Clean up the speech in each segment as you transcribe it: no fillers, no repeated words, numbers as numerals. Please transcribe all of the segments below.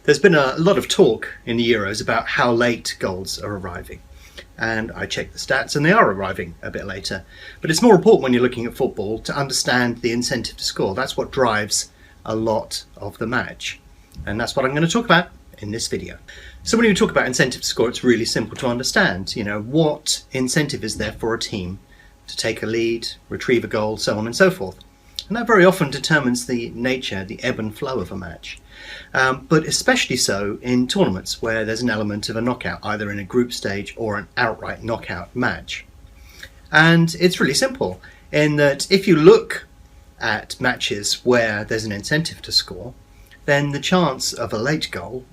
There's been a lot of talk in the Euros about how late goals are arriving. And I checked the stats and they are arriving a bit later. But it's more important when you're looking at football to understand the incentive to score. That's what drives a lot of the match. And that's what I'm going to talk about in this video. So when you talk about incentive to score, it's really simple to understand. You know, what incentive is there for a team to take a lead, retrieve a goal, so on and so forth. And that very often determines the nature, the ebb and flow of a match. But especially so in tournaments where there's an element of a knockout, either in a group stage or an outright knockout match. And it's really simple in that if you look at matches where there's an incentive to score, then the chance of a late goal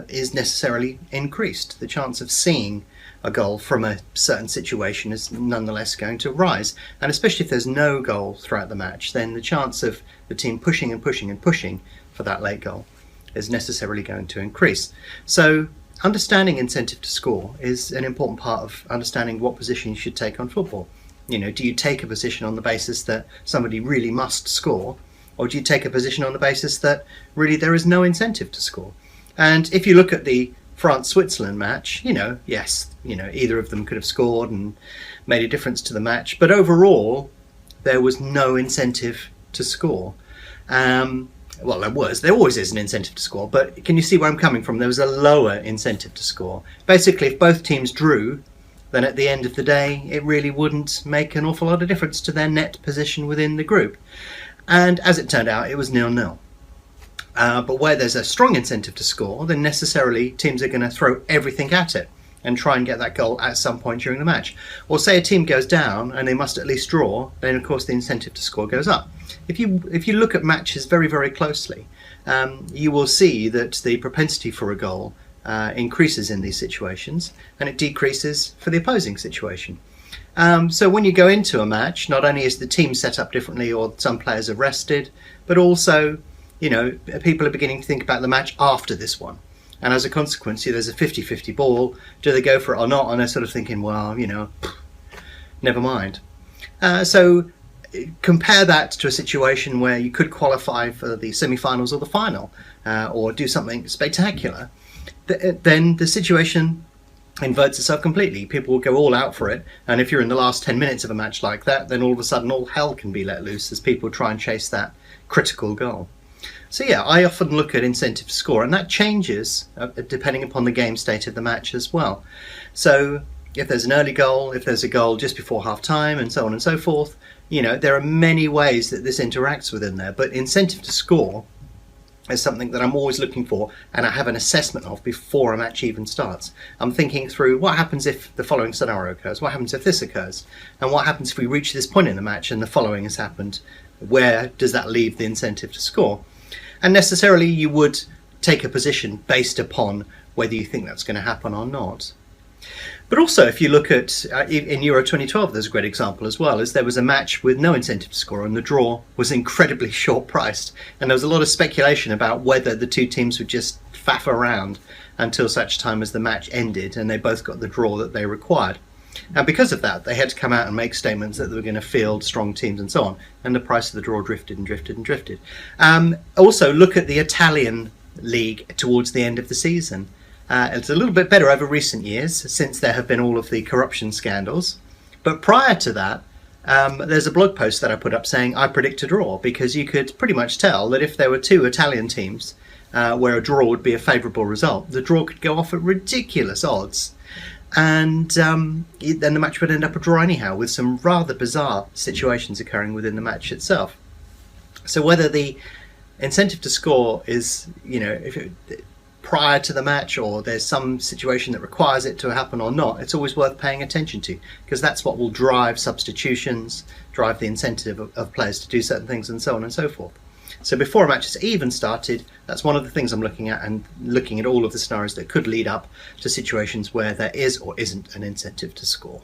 is necessarily increased. The chance of seeing a goal from a certain situation is nonetheless going to rise. And especially if there's no goal throughout the match, then the chance of the team pushing and pushing and pushing for that late goal is necessarily going to increase. So understanding incentive to score is an important part of understanding what position you should take on football. You know, do you take a position on the basis that somebody really must score, or do you take a position on the basis that really there is no incentive to score? And if you look at the France-Switzerland match, yes, either of them could have scored and made a difference to the match, but overall there was no incentive to score. Well, there always is an incentive to score, but can you see where I'm coming from? There was a lower incentive to score. Basically, if both teams drew, then at the end of the day it really wouldn't make an awful lot of difference to their net position within the group. And as it turned out, it was 0-0. But where there's a strong incentive to score, then necessarily teams are going to throw everything at it and try and get that goal at some point during the match. Or say a team goes down and they must at least draw, then of course the incentive to score goes up. If you look at matches very, very closely, you will see that the propensity for a goal increases in these situations and it decreases for the opposing situation. So when you go into a match, not only is the team set up differently or some players are rested, but also people are beginning to think about the match after this one. And as a consequence, there's a 50-50 ball. Do they go for it or not? And they're sort of thinking, well, never mind. So compare that to a situation where you could qualify for the semi-finals or the final, or do something spectacular. Then the situation inverts itself completely. People will go all out for it. And if you're in the last 10 minutes of a match like that, then all of a sudden all hell can be let loose as people try and chase that critical goal. So yeah, I often look at incentive to score, and that changes depending upon the game state of the match as well. So if there's an early goal, if there's a goal just before half time, and so on and so forth, there are many ways that this interacts within there. But incentive to score is something that I'm always looking for, and I have an assessment of before a match even starts. I'm thinking through what happens if the following scenario occurs, what happens if this occurs, and what happens if we reach this point in the match and the following has happened. Where does that leave the incentive to score? And necessarily you would take a position based upon whether you think that's going to happen or not. But also if you look at, in Euro 2012 there's a great example as well, as there was a match with no incentive to score and the draw was incredibly short priced, and there was a lot of speculation about whether the two teams would just faff around until such time as the match ended and they both got the draw that they required. And because of that, they had to come out and make statements that they were going to field strong teams and so on. And the price of the draw drifted and drifted and drifted. Also, look at the Italian league towards the end of the season. It's a little bit better over recent years since there have been all of the corruption scandals. But prior to that, there's a blog post that I put up saying I predict a draw, because you could pretty much tell that if there were two Italian teams where a draw would be a favourable result, the draw could go off at ridiculous odds. And then the match would end up a draw anyhow, with some rather bizarre situations occurring within the match itself. So whether the incentive to score is, prior to the match, or there's some situation that requires it to happen or not, it's always worth paying attention to, because that's what will drive substitutions, drive the incentive of players to do certain things, and so on and so forth. So before a match has even started, that's one of the things I'm looking at, and looking at all of the scenarios that could lead up to situations where there is or isn't an incentive to score.